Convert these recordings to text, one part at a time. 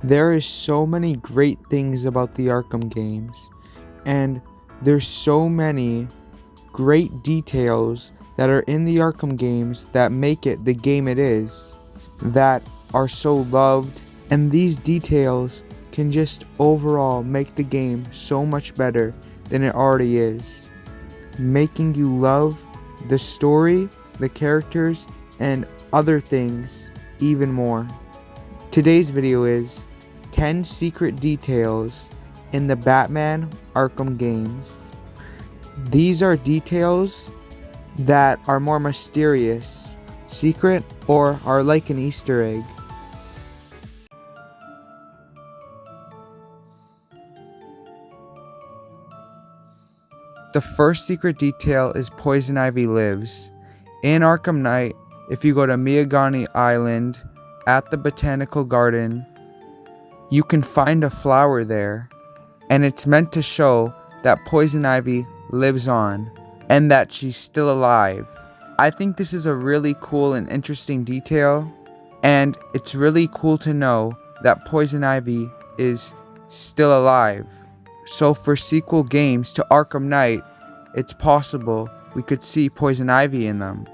There is so many great things about the Arkham games, and there's so many great details that are in the Arkham games that make it the game it is, that are so loved, and these details can just overall make the game so much better than it already is, making you love the story, the characters, and other things even more. Today's video is 10 secret details in the Batman Arkham games. These are details that are more mysterious, secret, or are like an Easter egg. The first secret detail is Poison Ivy lives. In Arkham Knight, if you go to Miagani Island at the Botanical Garden, you can find a flower there, and it's meant to show that Poison Ivy lives on and that she's still alive. I think this is a really cool and interesting detail, and it's really cool to know that Poison Ivy is still alive. So for sequel games to Arkham Knight, it's possible we could see Poison Ivy in them.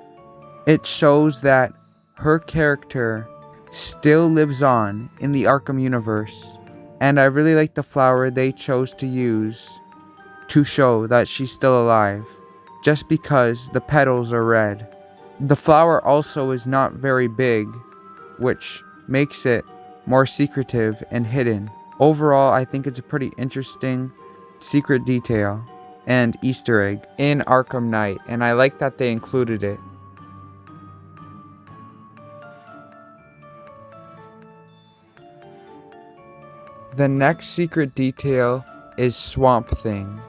It shows that her character still lives on in the Arkham universe, and I really like the flower they chose to use to show that she's still alive, just because the petals are red. The flower also is not very big, which makes it more secretive and hidden. Overall, I think it's a pretty interesting secret detail and Easter egg in Arkham Knight, and I like that they included it. The next secret detail is Swamp Thing.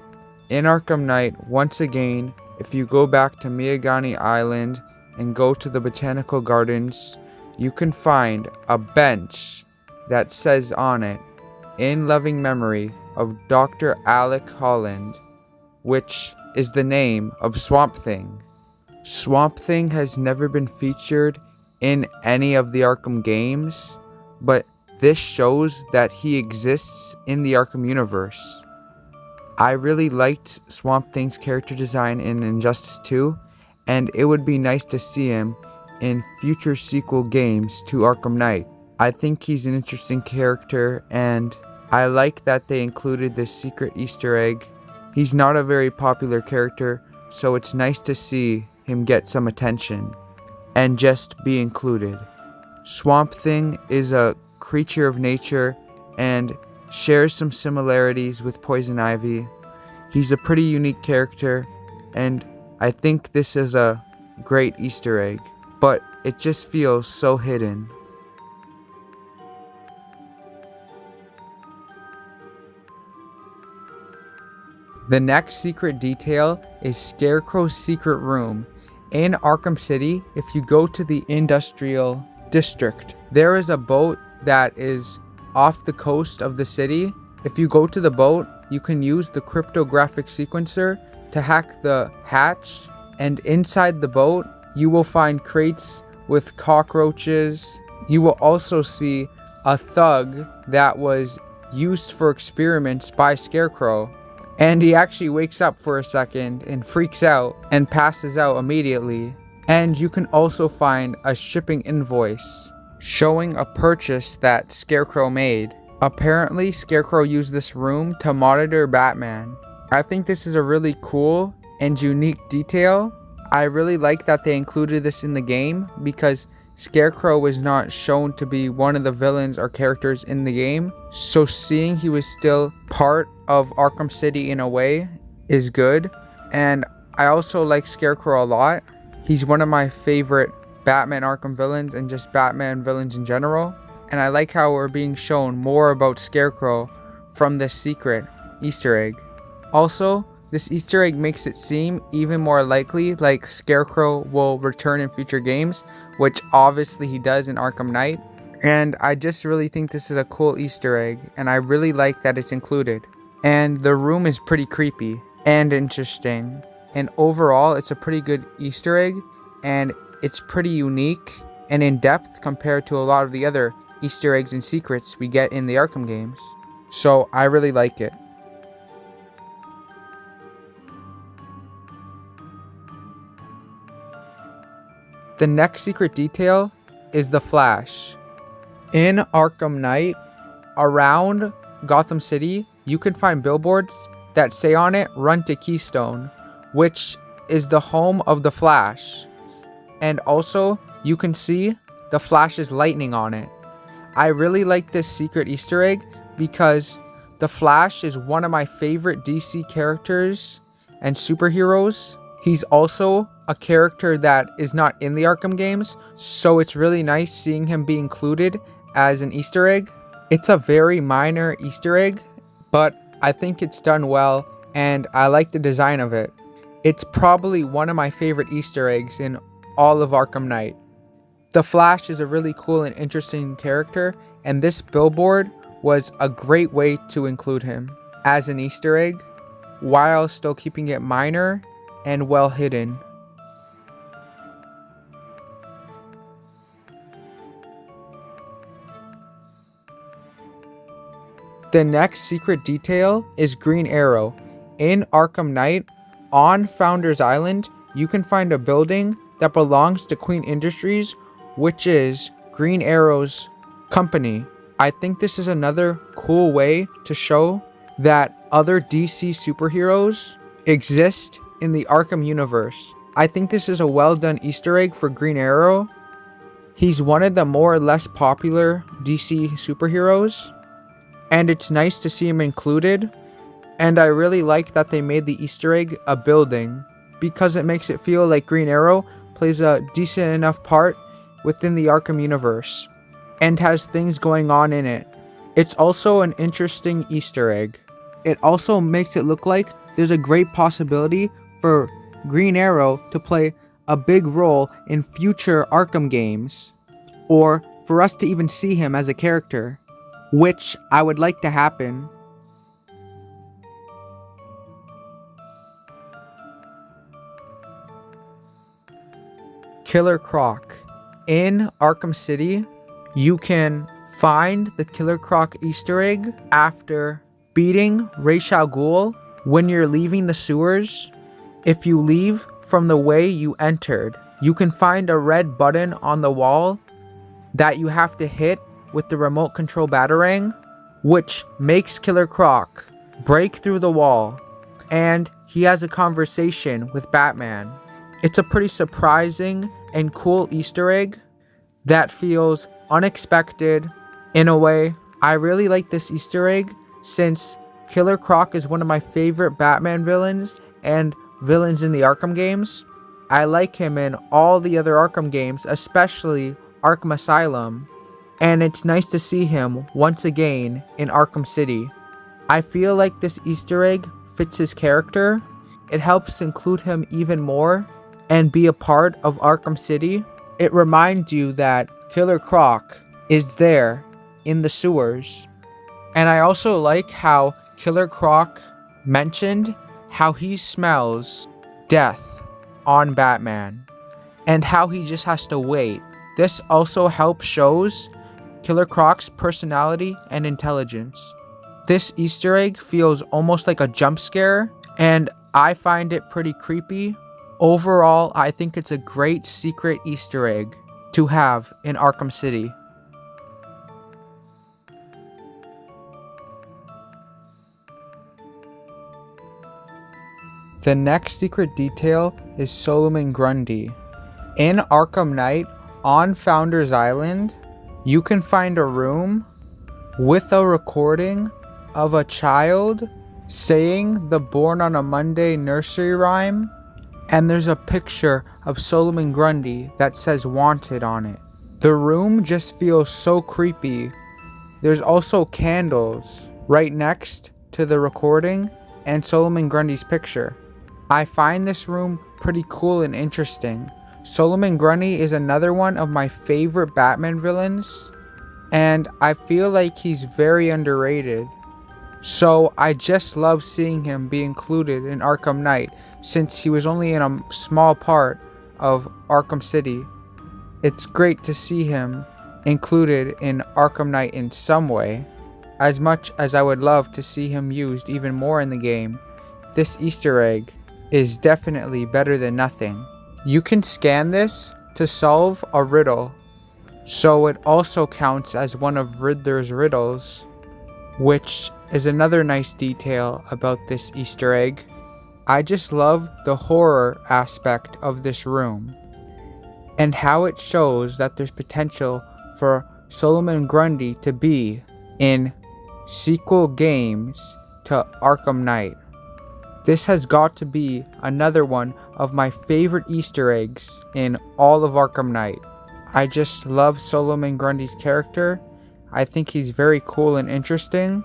In Arkham Knight, once again, if you go back to Miagani Island and go to the Botanical Gardens, you can find a bench that says on it, "In loving memory of Dr. Alec Holland," which is the name of Swamp Thing. Swamp Thing has never been featured in any of the Arkham games, but this shows that he exists in the Arkham universe. I really liked Swamp Thing's character design in Injustice 2, and it would be nice to see him in future sequel games to Arkham Knight. I think he's an interesting character, and I like that they included this secret Easter egg. He's not a very popular character, so it's nice to see him get some attention and just be included. Swamp Thing is a creature of nature and shares some similarities with Poison Ivy. He's a pretty unique character, and I think this is a great Easter egg, but it just feels so hidden. The next secret detail is Scarecrow's secret room. In Arkham City, if you go to the Industrial District, there is a boat that is off the coast of the city. If you go to the boat, you can use the cryptographic sequencer to hack the hatch, and inside the boat, you will find crates with cockroaches. You will also see a thug that was used for experiments by Scarecrow, and he actually wakes up for a second and freaks out and passes out immediately. And you can also find a shipping invoice showing a purchase that Scarecrow made. Apparently, Scarecrow used this room to monitor Batman. I think this is a really cool and unique detail. I really like that they included this in the game because Scarecrow was not shown to be one of the villains or characters in the game. So seeing he was still part of Arkham City in a way is good. And I also like Scarecrow a lot. He's one of my favorite Batman Arkham villains and just Batman villains in general. And I like how we're being shown more about Scarecrow from this secret Easter egg. Also, this Easter egg makes it seem even more likely like Scarecrow will return in future games, which obviously he does in Arkham Knight. And I just really think this is a cool Easter egg, and I really like that it's included. And the room is pretty creepy and interesting. And overall, it's a pretty good Easter egg, and it's pretty unique and in depth compared to a lot of the other Easter eggs and secrets we get in the Arkham games. So I really like it. The next secret detail is the Flash. In Arkham Knight, around Gotham City, you can find billboards that say on it, "Run to Keystone," which is the home of the Flash. And also, you can see the Flash's lightning on it. I really like this secret Easter egg because the Flash is one of my favorite DC characters and superheroes. He's also a character that is not in the Arkham games, so it's really nice seeing him be included as an Easter egg. It's a very minor Easter egg, but I think it's done well and I like the design of it. It's probably one of my favorite Easter eggs in all of Arkham Knight. The Flash is a really cool and interesting character, and this billboard was a great way to include him as an Easter egg while still keeping it minor and well hidden. The next secret detail is Green Arrow. In Arkham Knight, on Founders Island, you can find a building that belongs to Queen Industries, which is Green Arrow's company. I think this is another cool way to show that other DC superheroes exist in the Arkham universe. I think this is a well done Easter egg for Green Arrow. He's one of the more or less popular DC superheroes, and it's nice to see him included. And I really like that they made the Easter egg a building, because it makes it feel like Green Arrow plays a decent enough part within the Arkham universe and has things going on in it. It's also an interesting Easter egg. It also makes it look like there's a great possibility for Green Arrow to play a big role in future Arkham games, or for us to even see him as a character, which I would like to happen. Killer Croc. In Arkham City, you can find the Killer Croc Easter egg after beating Ra's al Ghul when you're leaving the sewers. If you leave from the way you entered, you can find a red button on the wall that you have to hit with the remote control batarang, which makes Killer Croc break through the wall, and he has a conversation with Batman. It's a pretty surprising and cool Easter egg that feels unexpected in a way. I really like this Easter egg since Killer Croc is one of my favorite Batman villains and villains in the Arkham games. I like him in all the other Arkham games, especially Arkham Asylum, and it's nice to see him once again in Arkham City. I feel like this Easter egg fits his character. It helps include him even more and be a part of Arkham City. It reminds you that Killer Croc is there in the sewers. And I also like how Killer Croc mentioned how he smells death on Batman and how he just has to wait. This also helps shows Killer Croc's personality and intelligence. This Easter egg feels almost like a jump scare, and I find it pretty creepy. Overall, I think it's a great secret Easter egg to have in Arkham City. The next secret detail is Solomon Grundy. In Arkham Knight, on Founders Island, you can find a room with a recording of a child saying the Born on a Monday nursery rhyme, and there's a picture of Solomon Grundy that says wanted on it. The room just feels so creepy. There's also candles right next to the recording and Solomon Grundy's picture. I find this room pretty cool and interesting. Solomon Grundy is another one of my favorite Batman villains, and I feel like he's very underrated. So I just love seeing him be included in Arkham Knight, since he was only in a small part of Arkham City. It's great to see him included in Arkham Knight in some way. As much as I would love to see him used even more in the game, this Easter egg is definitely better than nothing. You can scan this to solve a riddle, so it also counts as one of Riddler's riddles, which is another nice detail about this Easter egg. I just love the horror aspect of this room, and how it shows that there's potential for Solomon Grundy to be in sequel games to Arkham Knight. This has got to be another one of my favorite Easter eggs in all of Arkham Knight. I just love Solomon Grundy's character. I think he's very cool and interesting.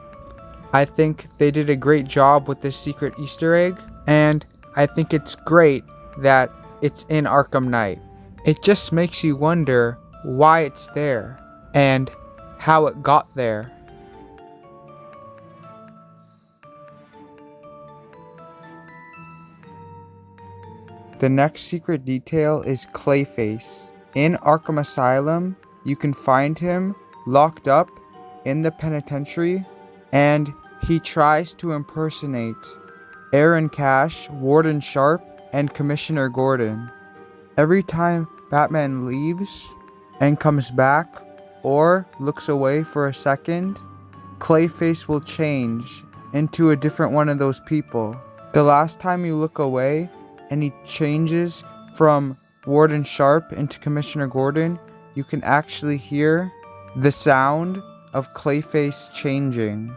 I think they did a great job with this secret Easter egg, and I think it's great that it's in Arkham Knight. It just makes you wonder why it's there and how it got there. The next secret detail is Clayface. In Arkham Asylum, you can find him locked up in the penitentiary, and he tries to impersonate Aaron Cash, Warden Sharp, and Commissioner Gordon. Every time Batman leaves and comes back or looks away for a second, Clayface will change into a different one of those people. The last time you look away and he changes from Warden Sharp into Commissioner Gordon, you can actually hear the sound of Clayface changing.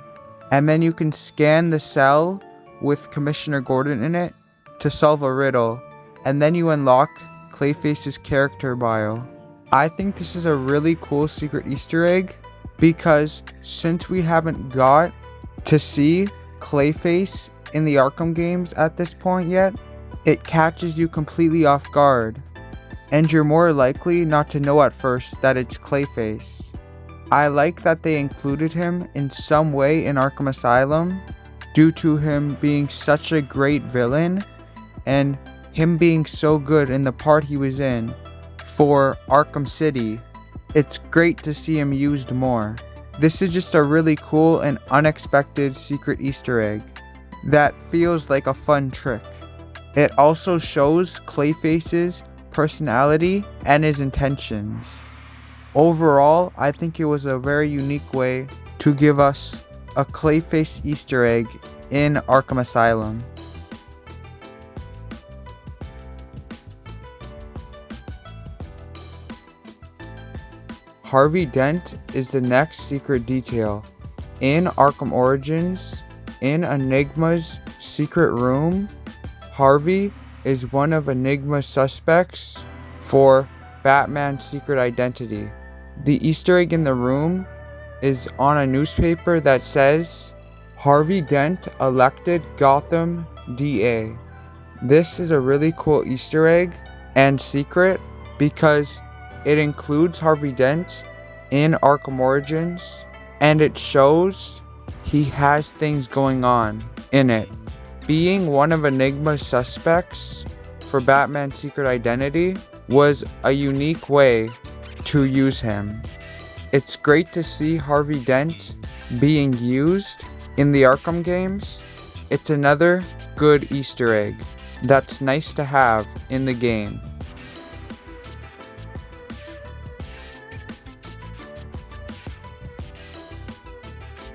And then you can scan the cell with Commissioner Gordon in it to solve a riddle, and then you unlock Clayface's character bio. I think this is a really cool secret Easter egg, because since we haven't got to see Clayface in the Arkham games at this point yet, it catches you completely off guard, and you're more likely not to know at first that it's Clayface. I like that they included him in some way in Arkham Asylum, due to him being such a great villain, and him being so good in the part he was in for Arkham City. It's great to see him used more. This is just a really cool and unexpected secret Easter egg that feels like a fun trick. It also shows Clayface's personality and his intentions. Overall, I think it was a very unique way to give us a Clayface Easter egg in Arkham Asylum. Harvey Dent is the next secret detail. In Arkham Origins, in Enigma's secret room, Harvey is one of Enigma's suspects for Batman's secret identity. The Easter egg in the room is on a newspaper that says, Harvey Dent elected Gotham DA. This is a really cool Easter egg and secret because it includes Harvey Dent in Arkham Origins, and it shows he has things going on in it. Being one of Enigma's suspects for Batman's secret identity was a unique way to use him. It's great to see Harvey Dent being used in the Arkham games. It's another good Easter egg that's nice to have in the game.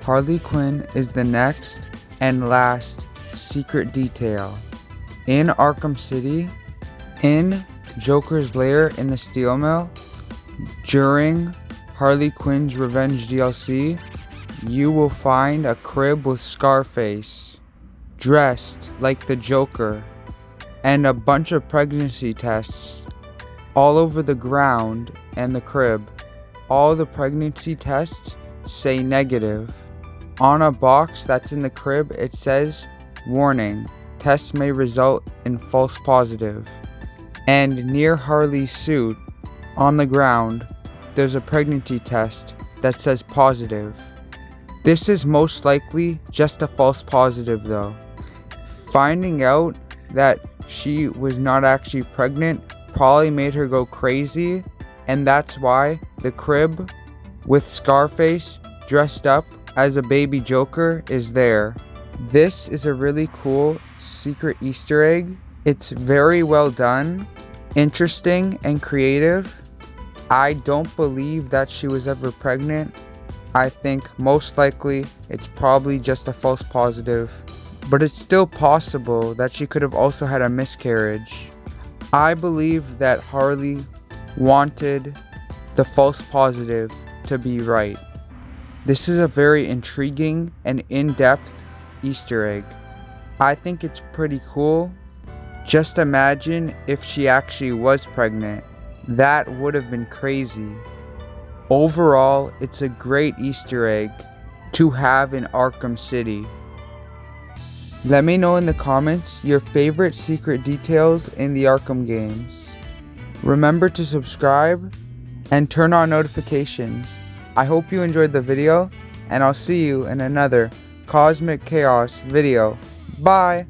Harley Quinn is the next and last secret detail. In Arkham City, in Joker's lair in the Steel Mill, during Harley Quinn's Revenge DLC, you will find a crib with Scarface, dressed like the Joker, and a bunch of pregnancy tests all over the ground and the crib. All the pregnancy tests say negative. On a box that's in the crib, it says, "Warning, tests may result in false positive." And near Harley's suit, on the ground, there's a pregnancy test that says positive. This is most likely just a false positive though. Finding out that she was not actually pregnant probably made her go crazy and that's why the crib with Scarface dressed up as a baby Joker is there. This is a really cool secret Easter egg. It's very well done, interesting, and creative. I don't believe that she was ever pregnant. I think most likely it's probably just a false positive, but it's still possible that she could have also had a miscarriage. I believe that Harley wanted the false positive to be right. This is a very intriguing and in-depth Easter egg. I think it's pretty cool. Just imagine if she actually was pregnant. That would have been crazy. Overall, it's a great Easter egg to have in Arkham City. Let me know in the comments your favorite secret details in the Arkham games. Remember to subscribe and turn on notifications. I hope you enjoyed the video, and I'll see you in another Cosmic Chaos video. Bye!